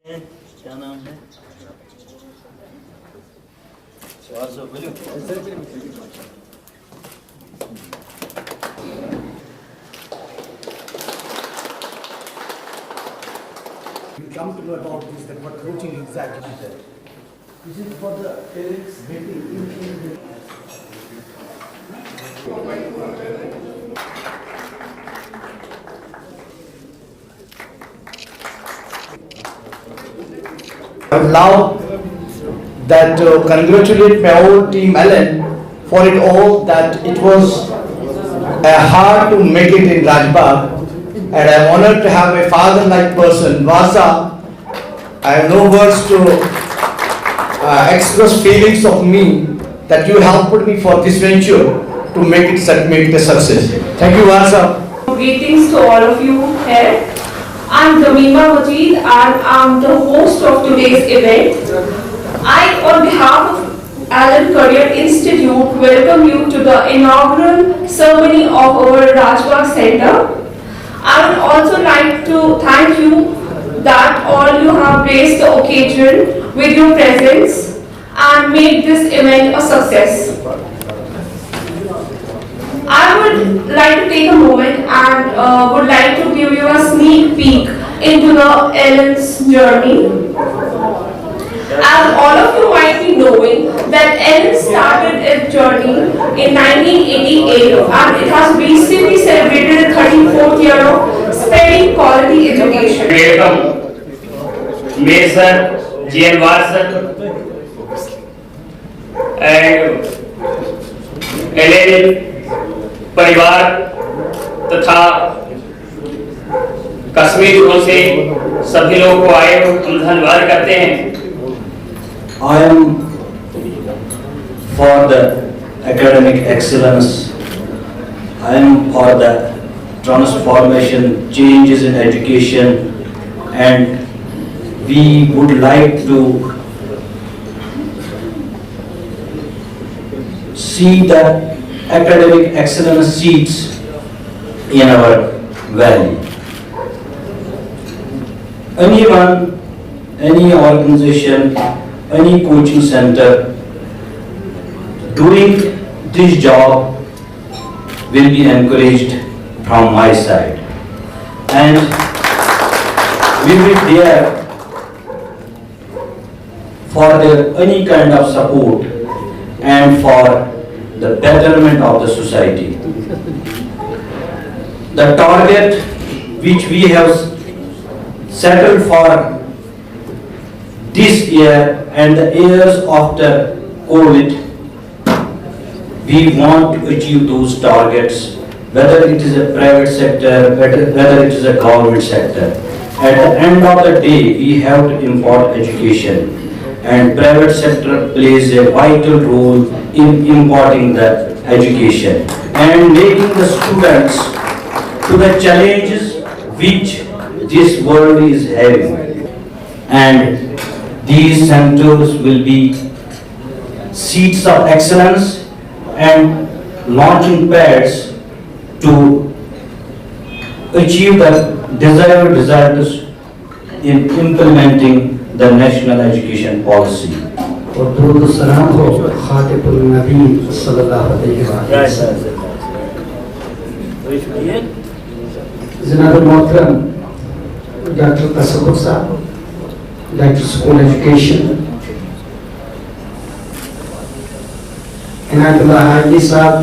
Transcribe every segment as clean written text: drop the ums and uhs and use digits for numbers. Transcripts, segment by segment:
क्या नाम है? You come to know about this, that what coaching exactly is there. This is for the parents meeting in Now that congratulate my whole team Ellen for it all, that it was hard to make it in Rajbagh, and I am honored to have a father-like person, Vasa. I have no words to express feelings of me that you helped me for this venture to make it a success. Thank you, Vasa. Greetings to all of you here. I'm Tamima Majid and I'm the host of today's event. I, on behalf of Allen Career Institute, welcome you to the inaugural ceremony of our Rajbagh Center. I would also like to thank you that all you have graced the occasion with your presence and made this event a success. I would like to take a moment and would like to give you a sneak peek into the Ellen's journey. As all of you might be knowing that Ellen started its journey in 1988 and it has recently celebrated the 34th year of spreading quality education. मेरे sir जीएनवार sir and LN परिवार तथा कश्मीर से सभी लोगों को आए हम धन्यवाद करते हैं। I am for the academic excellence. I am for the transformation, changes in education, and we would like to see the academic excellence seats in our valley. Anyone, any organization, any coaching center doing this job will be encouraged from my side, and we will be there for any kind of support and for the betterment of the society. The target which we have settled for this year and the years after COVID, we want to achieve those targets, whether it is a private sector, whether it is a government sector. At the end of the day, we have to impart education, and private sector plays a vital role in imparting the education and making the students to the challenges which this world is having. And these centers will be seats of excellence and launching pads to achieve the desired results in implementing the national education policy. और दुरूद सलाम हो खातिबुल नबी सल्लल्लाहु अलैहि वसल्लम। जनाब मोहतरम doctor Tasawwur साहब, director school education, Inayatullah Haji साहब,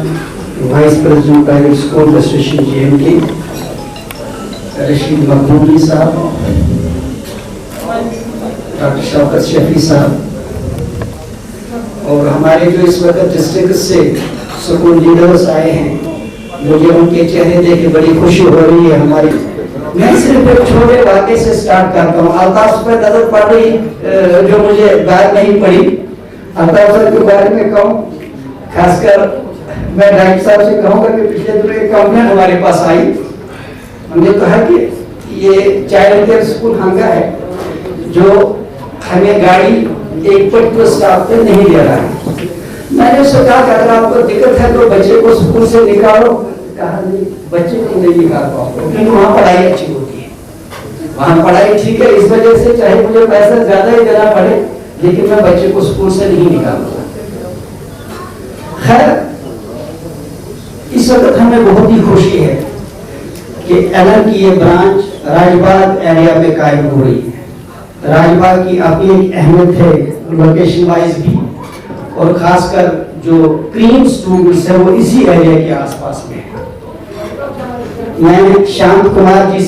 vice president private school association GMK, Rashid Maqbooli साहब, डॉक्टर शौकत शफी साहब, और हमारे जो इस वक्त डिस्ट्रिक्ट से स्कूल लीडर्स आए हैं, मुझे उनके चेहरे देख के बड़ी खुशी हो रही है। हमारी मैं सिर्फ एक छोटे वाक्य से स्टार्ट करता हूँ। अल्ताफ पर नजर पड़ रही जो मुझे बात नहीं पड़ी, अल्ताफ सर के बारे में कहूँ, खासकर मैं डायरेक्टर साहब से कहूँगा कि पिछले दिनों एक कंप्लेंट हमारे पास आई। हमने कहा कि ये चाइल्ड केयर स्कूल हंगा है जो हमें गाड़ी एक पर्टिकुलर स्टाफ पे नहीं दे रहा है। मैंने उससे कहा कि अगर आपको दिक्कत है तो बच्चे को स्कूल से निकालो। कहा नहीं, बच्चे को नहीं निकाल पाओगे क्योंकि वहाँ पढ़ाई अच्छी होती है। वहाँ पढ़ाई ठीक है, इस वजह से चाहे मुझे पैसा ज्यादा ही देना पड़े लेकिन मैं बच्चे को स्कूल से नहीं निकालूंगा। खैर, इस वक्त हमें बहुत ही खुशी है कि एलन की ये ब्रांच राजबाग एरिया में कायम हो रही है। राजबाग की अपनी एक अहमियत है लोकेशन वाइज भी, और खासकर जो क्रीम स्टूडेंट्स है वो इसी एरिया के आसपास में है। मैं शांत कुमार जी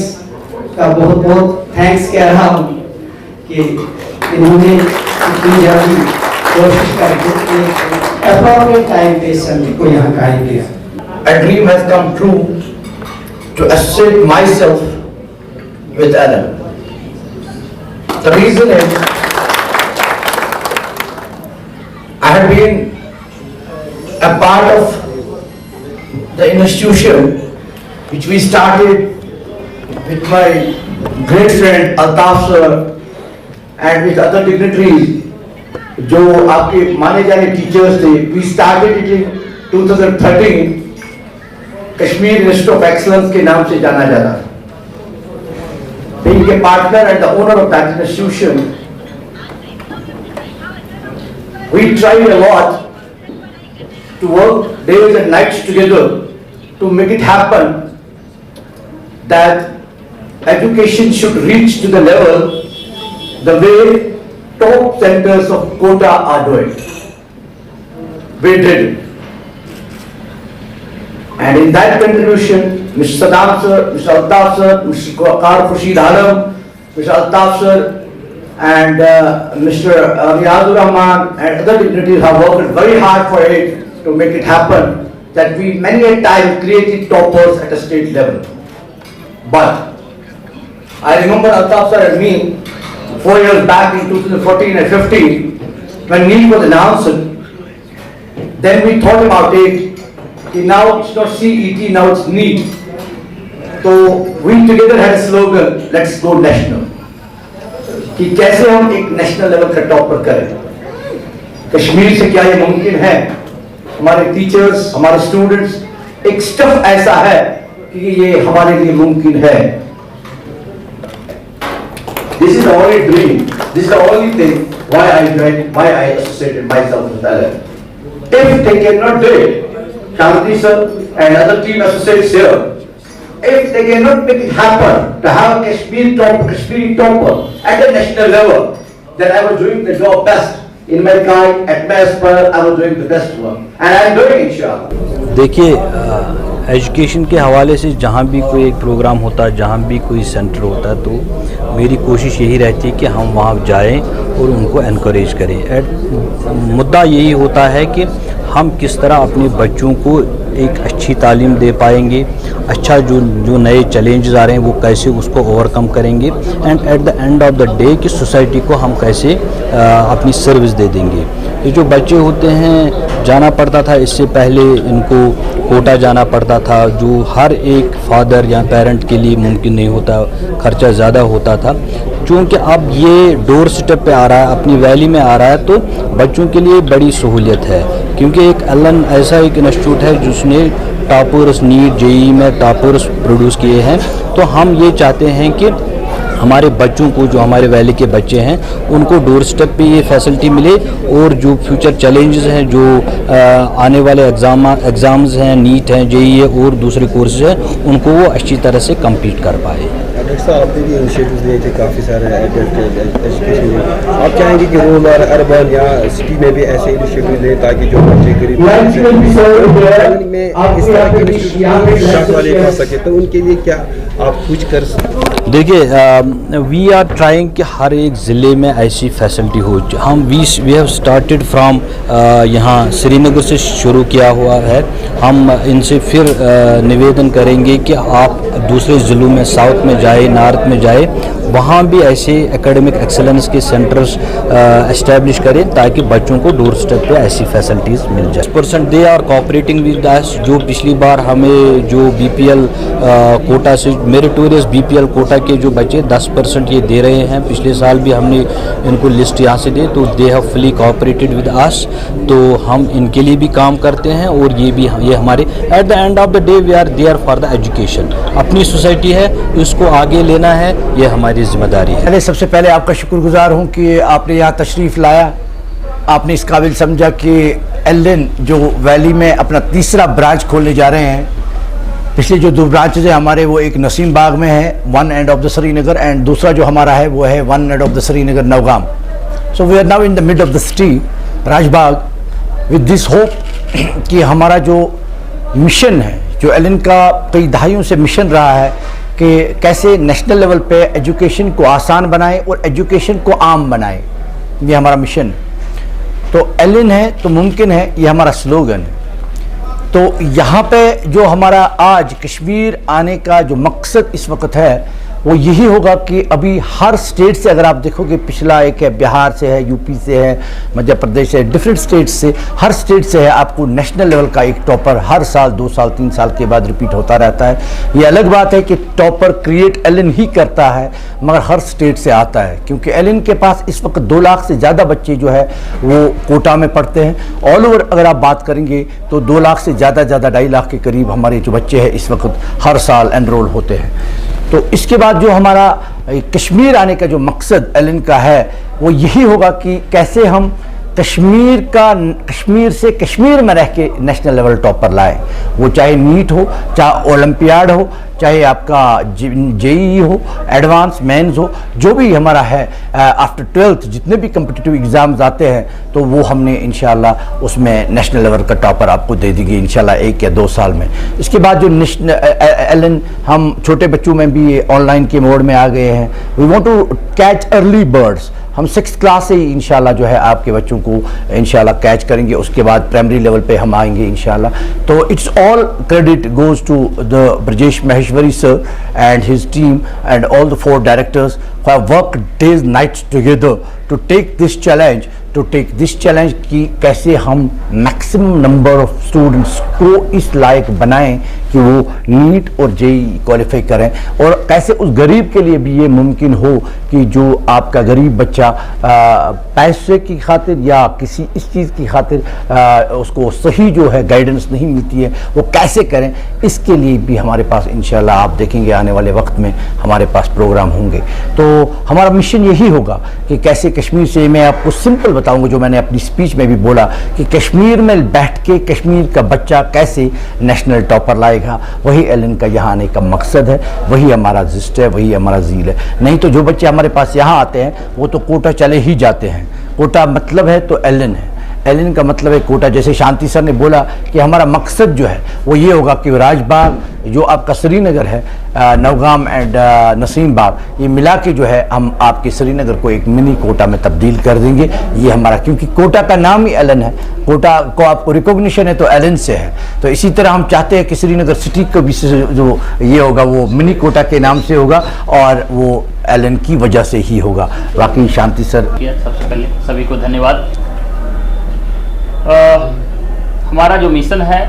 का बहुत बहुत थैंक्स कह रहा हूँ कि इन्होंने इतनी जल्दी कोशिश करके अप्रोप्रिएट टाइम पे सभी को यहाँ कायम किया। A dream has come true to associate myself with Alan. The reason is I have been a part of the institution which we started with my great friend Altaf sir and with other dignitaries जो आपके माने जाने teachers थे। We started it in 2013 Kashmir institute of excellence के नाम से जाना जाता है। Being a partner and the owner of that institution, we tried a lot to work days and nights together to make it happen that education should reach to the level the way top centers of Kota are doing. We did it. And in that contribution, Mr. Saddam sir, Mr. Altaf sir, Mr. Qar Khurshid Alam, Mr. Altaf sir, and Mr. Riyazur Rahman and other dignitaries have worked very hard for it to make it happen. That we many a time created toppers at a state level. But I remember Altaf sir and me 4 years back in 2014 and 15 when NEET was announced. Then we thought about it. Now it's not CET, now it's NEET. So we together had a slogan, let's go national. कि कैसे हम एक national level का topper करें। कश्मीर से क्या ये मुमकिन है? हमारे टीचर्स, हमारे स्टूडेंट्स, एक स्टफ ऐसा है कि ये हमारे लिए मुमकिन है। This is the only dream. This is the only thing why I associated myself with Alan. If they cannot do it, Shanti sir and other team associates here, if they cannot make it happen to have a Kashmiri topper at the national level, then I was doing the job best. In my kind, at my aspire, I was doing the best work. And I am doing it, inshallah. देखिए, education के हवाले से जहाँ भी कोई एक programme होता है, जहाँ भी कोई सेंटर होता है, तो मेरी कोशिश यही रहती है कि हम वहाँ जाएं और उनको एनकरेज करें। मुद्दा यही होता है कि हम किस तरह अपने बच्चों को एक अच्छी तालीम दे पाएंगे, अच्छा जो नए चैलेंजेस आ रहे हैं वो कैसे उसको ओवरकम करेंगे, and eight the end of the day कि सोसाइटी को हम कैसे अपनी सर्विस दे देंगे। ये जो बच्चे होते हैं, जाना पड़ता था इससे पहले इनको कोटा जाना पड़ता था, जो हर एक फादर या पेरेंट के लिए मुमकिन नहीं होता, खर्चा ज़्यादा होता था। चूँकि अब ये डोर स्टेप पे आ रहा है, अपनी वैली में आ रहा है, तो बच्चों के लिए बड़ी सहूलियत है। क्योंकि एक एलन ऐसा एक इंस्टीट्यूट है जिसने टॉपर्स नीट जेईई में टॉपर्स प्रोड्यूस किए हैं। तो हम ये चाहते हैं कि हमारे बच्चों को, जो हमारे वैली के बच्चे हैं, उनको डोर स्टेप पे ये फैसिलिटी मिले, और जो फ्यूचर चैलेंजेस हैं, जो आने वाले एग्ज़ाम्स हैं, नीट हैं, जेईई है और दूसरे कोर्सेज हैं, उनको वो अच्छी तरह से कम्पीट कर पाए। डॉक्टर साहब, आपने भी इनिशिएटिव्स लिए थे काफ़ी सारे एजुकेशन में, आप चाहेंगे कि रूरल और अर्बन या सिटी में भी ऐसे इनिशिएटिव लें ताकि जो बच्चे गरीब में इस तरह के इंस्टीट्यूट वाले कर सके, तो उनके लिए क्या आप कुछ कर सकते? देखिए, वी आर ट्राइंग कि हर एक ज़िले में ऐसी फैसिलिटी हो। हम वी हैव स्टार्टेड फ्राम यहाँ श्रीनगर से शुरू किया हुआ है। हम इनसे फिर निवेदन करेंगे कि आप दूसरे ज़िलों में, साउथ में जाए, नॉर्थ में जाए, वहाँ भी ऐसे एकेडमिक एक्सेलेंस के सेंटर्स एस्टेब्लिश करें ताकि बच्चों को डोर स्टेप पे ऐसी फैसिलिटीज़ मिल जाए। % They are cooperating with us. जो पिछली बार हमें जो BPL कोटा से, मेरिटोरियस BPL कोटा के जो बच्चे 10% ये दे रहे हैं। पिछले साल भी हमने इनको लिस्ट यहाँ से दी, तो they have fully cooperated with us, तो हम इनके लिए भी काम करते हैं और ये हमारे at the end of the day we are there for the education. अपनी सोसाइटी है, इसको आगे लेना है, ये हमारी जिम्मेदारी है। सबसे पहले आपका शुक्रगुजार हूँ कि आपने यहाँ तशरीफ़ लाया। आपने इस काबिल समझा कि एलन जो वैली में अपना तीसरा ब्रांच खोलने जा रहे हैं। पिछले जो 2 ब्रांचेज हैं हमारे, वो एक नसीम बाग में है, one end of the Srinagar, and दूसरा जो हमारा है वो है one end of the Srinagar Nowgam. So we are now in the mid of the city Rajbagh with this hope कि हमारा जो मिशन है, जो एलन का कई दहाइयों से मिशन रहा है कि कैसे नेशनल लेवल पे एजुकेशन को आसान बनाए और एजुकेशन को आम बनाए, ये हमारा मिशन है। तो एलन है तो मुमकिन है, ये हमारा स्लोगन है। तो यहाँ पे जो हमारा आज कश्मीर आने का जो मकसद इस वक्त है वो यही होगा कि अभी हर स्टेट से, अगर आप देखोगे, पिछला एक है बिहार से है, यूपी से है, मध्य प्रदेश से, डिफरेंट स्टेट से, हर स्टेट से है आपको नेशनल लेवल का एक टॉपर हर साल 2 साल 3 साल के बाद रिपीट होता रहता है। ये अलग बात है कि टॉपर क्रिएट एलन ही करता है, मगर हर स्टेट से आता है, क्योंकि एलन के पास इस वक्त 2 लाख से ज़्यादा बच्चे जो है वो कोटा में पढ़ते हैं। ऑल ओवर अगर आप बात करेंगे तो 2 लाख से ज़्यादा 2.5 लाख के करीब हमारे जो बच्चे हैं इस वक्त हर साल एनरोल होते हैं। तो इसके बाद जो हमारा कश्मीर आने का जो मकसद एलन का है वो यही होगा कि कैसे हम कश्मीर से कश्मीर में रह के नेशनल लेवल टॉपर लाए, वो चाहे नीट हो, चाहे ओलंपियाड हो, चाहे आपका जेईई हो, एडवांस मेंस हो, जो भी हमारा है आफ्टर 12th जितने भी कम्पिटिटिव एग्ज़ाम्स आते हैं तो वो हमने इंशाल्लाह उसमें नेशनल लेवल का टॉपर आपको दे देंगे इंशाल्लाह 1 या 2 साल में। इसके बाद जो एलन हम छोटे बच्चों में भी ऑनलाइन के मोड में आ गए हैं। We want to catch early birds. हम 6th क्लास से ही इंशाल्लाह जो है आपके बच्चों को इंशाल्लाह कैच करेंगे, उसके बाद प्राइमरी लेवल पे हम आएंगे इंशाल्लाह। तो it's all credit goes to the Brajesh Maheshwari sir and his team and all the 4 directors who have worked days nights together to take this challenge कि कैसे हम मैक्सिमम नंबर ऑफ स्टूडेंट्स को इस लायक बनाएं कि वो नीट और जेईई क्वालिफाई करें, और कैसे उस गरीब के लिए भी ये मुमकिन हो कि जो आपका गरीब बच्चा पैसे की खातिर या किसी इस चीज़ की खातिर उसको सही जो है गाइडेंस नहीं मिलती है वो कैसे करें, इसके लिए भी हमारे पास इंशाल्लाह आप देखेंगे आने वाले वक्त में हमारे पास प्रोग्राम होंगे। तो हमारा मिशन यही होगा कि कैसे कश्मीर से, मैं आपको सिंपल बताऊंगा जो मैंने अपनी स्पीच में भी बोला कि कश्मीर में बैठ के कश्मीर का बच्चा कैसे नेशनल टॉपर लाएगा, वही एलन का यहाँ आने का मकसद है, वही हमारा जिस्ट है, वही हमारा ज़ील है। नहीं तो जो बच्चे हमारे पास यहाँ आते हैं वो तो कोटा चले ही जाते हैं। कोटा मतलब है तो एलन है, एलन का मतलब है कोटा। जैसे शांति सर ने बोला कि हमारा मकसद जो है वो ये होगा कि राजबाग जो आपका श्रीनगर है, नवगाम एंड नसीम बाग, ये मिला के जो है हम आपके श्रीनगर को एक मिनी कोटा में तब्दील कर देंगे। ये हमारा, क्योंकि कोटा का नाम ही एलन है, कोटा को आपको रिकॉग्निशन है तो एलन से है। तो इसी तरह हम चाहते हैं कि श्रीनगर सिटी को भी जो ये होगा वो मिनी कोटा के नाम से होगा और वो एलन की वजह से ही होगा। बाकी शांति सर, सबसे पहले सभी को धन्यवाद। हमारा जो मिशन है,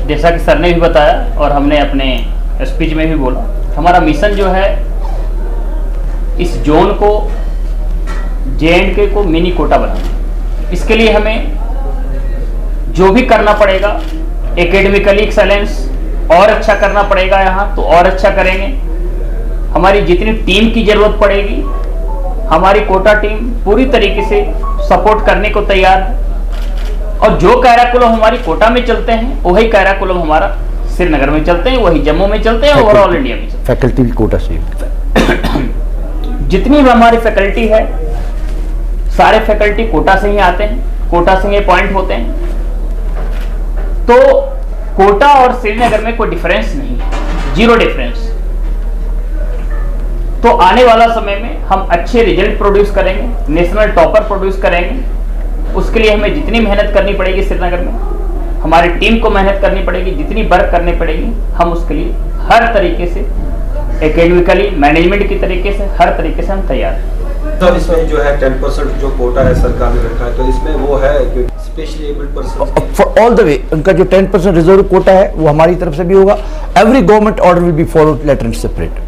जैसा कि सर ने भी बताया और हमने अपने स्पीच में भी बोला, हमारा मिशन जो है इस जोन को J&K को मिनी कोटा बनाना। इसके लिए हमें जो भी करना पड़ेगा, एकेडमिकली एक्सेलेंस और अच्छा करना पड़ेगा, यहाँ तो और अच्छा करेंगे। हमारी जितनी टीम की जरूरत पड़ेगी, हमारी कोटा टीम पूरी तरीके से सपोर्ट करने को तैयार है। और जो कैराकुलम हमारी कोटा में चलते हैं वही कैराकुलम हमारा श्रीनगर में चलते हैं, वही जम्मू में चलते हैं, ओवरऑल इंडिया में चलते हैं। फैकल्टी भी कोटा से जितनी भी हमारी फैकल्टी है, सारे फैकल्टी कोटा से ही आते हैं, कोटा से ही अपॉइंट होते हैं। तो कोटा और श्रीनगर में कोई डिफरेंस नहीं है, 0 डिफरेंस। तो आने वाला समय में हम अच्छे रिजल्ट प्रोड्यूस करेंगे, नेशनल टॉपर प्रोड्यूस करेंगे। उसके लिए हमें जितनी मेहनत करनी पड़ेगी श्रीनगर में, हमारी टीम को मेहनत करनी पड़ेगी, जितनी वर्क करनी पड़ेगी, हम उसके लिए हर तरीके से एकेडमिकली, मैनेजमेंट की तरीके से, हर तरीके से हम तैयार हैं। तो इसमें जो है 10% जो कोटा है सरकार ने रखा है, तो इसमें वो है कि specially abled person for all the way उनका जो 10% रिजर्व कोटा है वो हमारी तरफ से भी होगा। Every government order will be followed letter and separate.